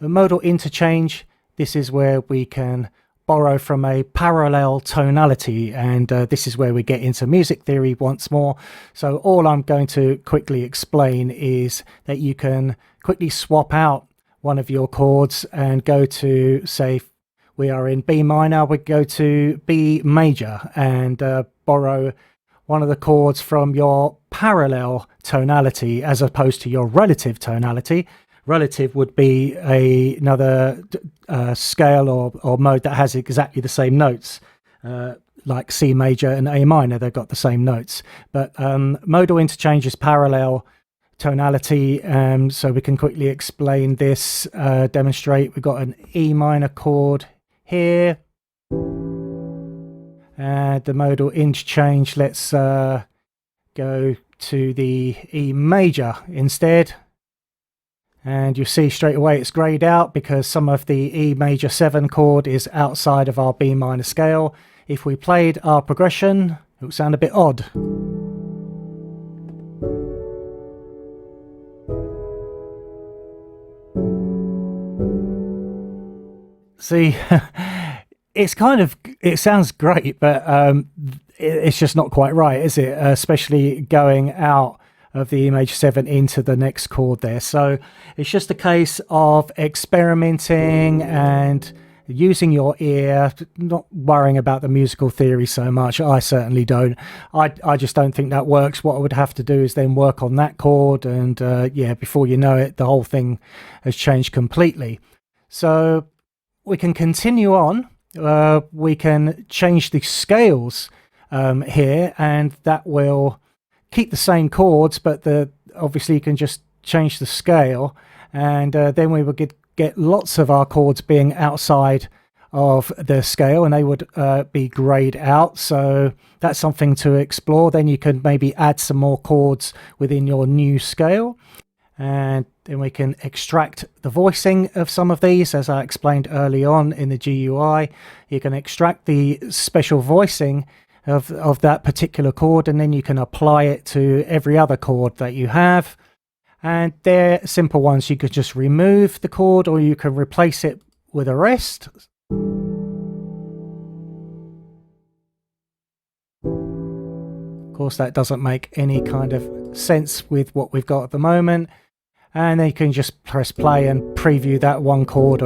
The modal interchange, this is where we can borrow from a parallel tonality, and this is where we get into music theory once more. So all I'm going to quickly explain is that you can quickly swap out one of your chords and go to, say, we are in B minor, we go to B major and borrow one of the chords from your parallel tonality as opposed to your relative tonality. Relative would be another scale or mode that has exactly the same notes, like C major and A minor, they've got the same notes. But modal interchange is parallel tonality, so we can quickly explain this, demonstrate. We've got an E minor chord here, and the modal interchange, let's go to the E major instead. And you see straight away it's grayed out because some of the E major 7 chord is outside of our B minor scale. If we played our progression, it would sound a bit odd. See, it sounds great, but it's just not quite right, is it? Especially going out of the E major 7 into the next chord there. So it's just a case of experimenting and using your ear, not worrying about the musical theory so much. I certainly don't. I just don't think that works. What I would have to do is then work on that chord, and yeah, before you know it, the whole thing has changed completely. So we can continue on. We can change the scales here, and that will keep the same chords, but obviously you can just change the scale, and then we would get lots of our chords being outside of the scale, and they would be grayed out. So that's something to explore. Then you can maybe add some more chords within your new scale, and then we can extract the voicing of some of these, as I explained early on in the GUI. You can extract the special voicing of that particular chord, and then you can apply it to every other chord that you have. And they're simple ones. You could just remove the chord, or you can replace it with a rest. Of course, that doesn't make any kind of sense with what we've got at the moment. And then you can just press play and preview that one chord,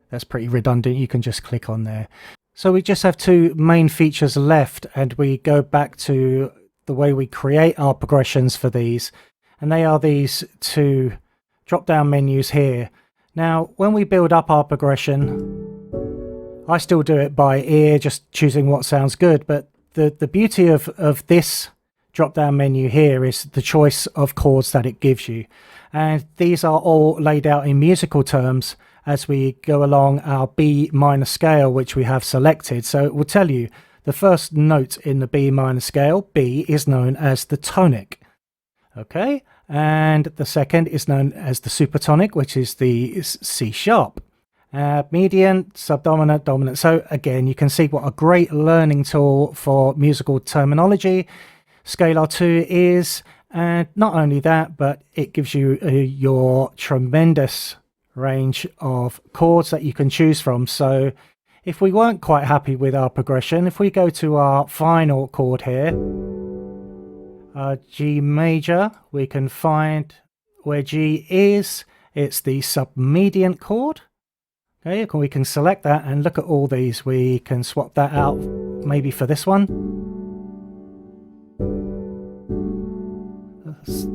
that's pretty redundant. You can just click on there. So we just have 2 main features left, and we go back to the way we create our progressions for these, and they are these 2 drop-down menus here. Now, when we build up our progression, I still do it by ear, just choosing what sounds good, but the beauty of this drop-down menu here is the choice of chords that it gives you. And these are all laid out in musical terms as we go along our B minor scale, which we have selected. So it will tell you the first note in the B minor scale, B, is known as the tonic. Okay, and the second is known as the supertonic, which is the C sharp. Median, subdominant, dominant. So again, you can see what a great learning tool for musical terminology Scalar 2 is. And not only that, but it gives you your tremendous range of chords that you can choose from. So if we weren't quite happy with our progression, if we go to our final chord here, G major, we can find where G is. It's the submediant chord. Okay, we can select that and look at all these. We can swap that out maybe for this one. It's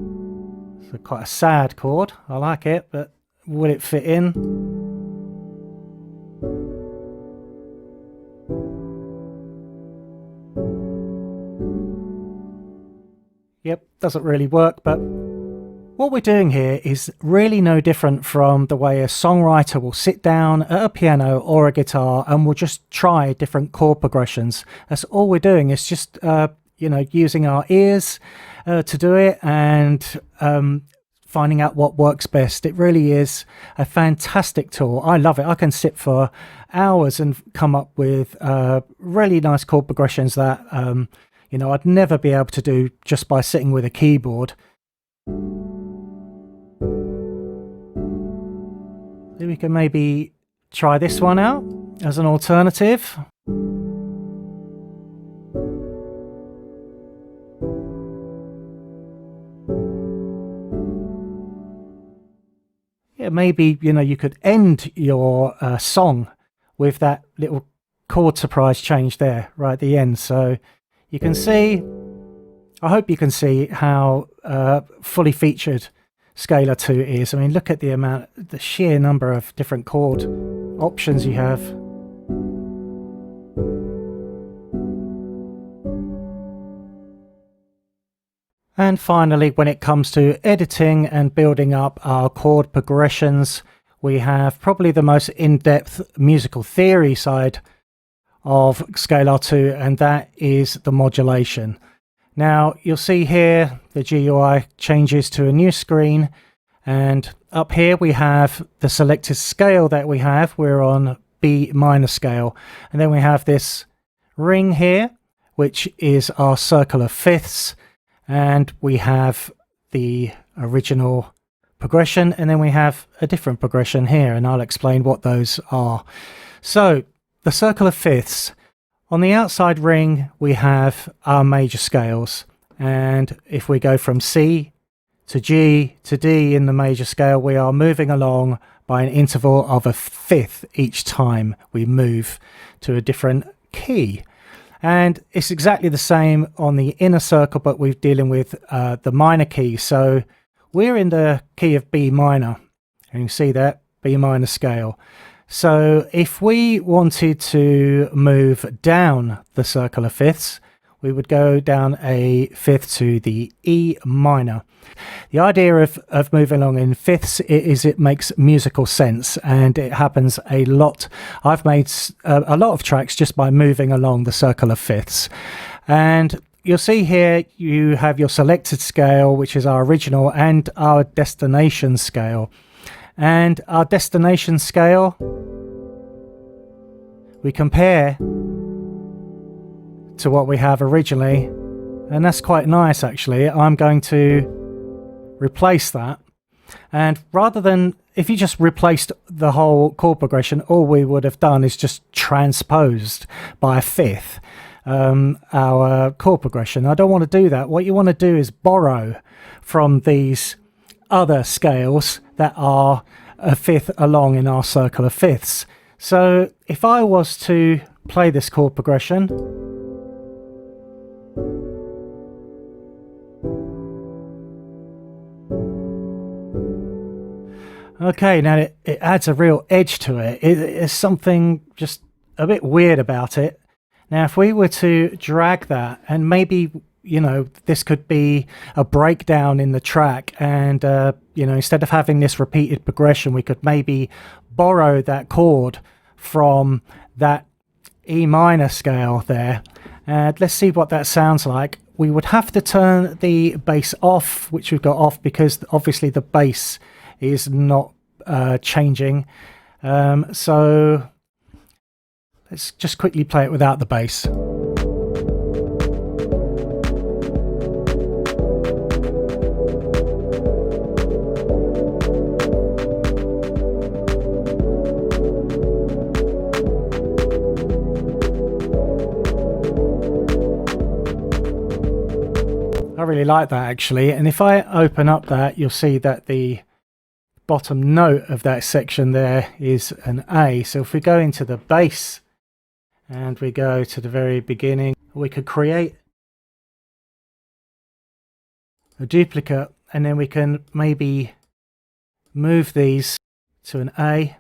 quite a sad chord. I like it, but will it fit in? Yep, doesn't really work, but what we're doing here is really no different from the way a songwriter will sit down at a piano or a guitar and will just try different chord progressions. That's all we're doing. It's just, using our ears to do it and finding out what works best. It really is a fantastic tool. I love it. I can sit for hours and come up with really nice chord progressions that, I'd never be able to do just by sitting with a keyboard. We can maybe try this one out as an alternative. Yeah, maybe, you know, you could end your song with that little chord surprise change there right at the end. So you can see, I hope you can see how fully featured Scalar 2 is. I mean, look at the sheer number of different chord options you have. And finally, when it comes to editing and building up our chord progressions, we have probably the most in-depth musical theory side of Scalar 2, and that is the modulation. Now, you'll see here the GUI changes to a new screen, and up here we have the selected scale that we have. We're on B minor scale, and then we have this ring here, which is our circle of fifths, and we have the original progression, and then we have a different progression here, and I'll explain what those are. So the circle of fifths, on the outside ring we have our major scales, and if we go from C to G to D in the major scale, we are moving along by an interval of a fifth each time we move to a different key. And it's exactly the same on the inner circle, but we're dealing with the minor key. So we're in the key of B minor, and you can see that, B minor scale. So if we wanted to move down the circle of fifths, we would go down a fifth to the E minor. The idea of moving along in fifths is it makes musical sense, and it happens a lot. I've made a lot of tracks just by moving along the circle of fifths. And you'll see here you have your selected scale, which is our original, and our destination scale. And our destination scale, we compare to what we have originally, and that's quite nice actually. I'm going to replace that, and rather than, if you just replaced the whole chord progression, all we would have done is just transposed by a fifth our chord progression. I don't want to do that. What you want to do is borrow from these other scales that are a fifth along in our circle of fifths. So if I was to play this chord progression, okay, now it adds a real edge to it. It's something just a bit weird about it. Now if we were to drag that, and maybe, you know, this could be a breakdown in the track, and you know, instead of having this repeated progression, we could maybe borrow that chord from that E minor scale there, and let's see what that sounds like. We would have to turn the bass off, which we've got off because obviously the bass is not changing, so let's just quickly play it without the bass. I really like that actually, and if I open up that, you'll see that the bottom note of that section there is an A. So if we go into the bass and we go to the very beginning, we could create a duplicate, and then we can maybe move these to an A,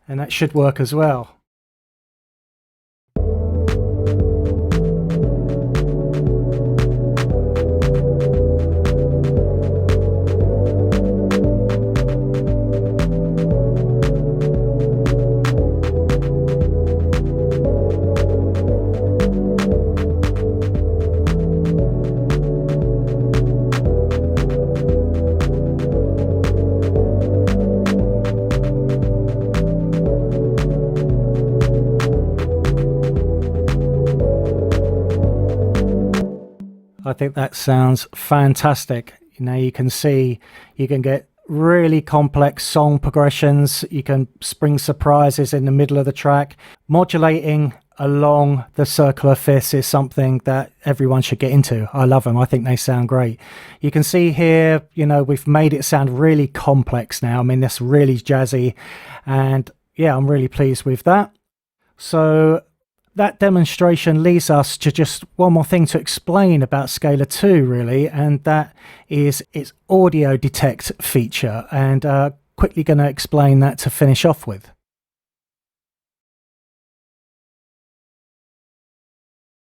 and that should work as well. I think that sounds fantastic. You know, you can see you can get really complex song progressions. You can spring surprises in the middle of the track. Modulating along the circle of fifths is something that everyone should get into. I love them. I think they sound great. You can see here, you know, we've made it sound really complex now. I mean, that's really jazzy, and yeah, I'm really pleased with that. So that demonstration leads us to just one more thing to explain about Scalar 2, really, and that is its audio detect feature, and quickly going to explain that to finish off with.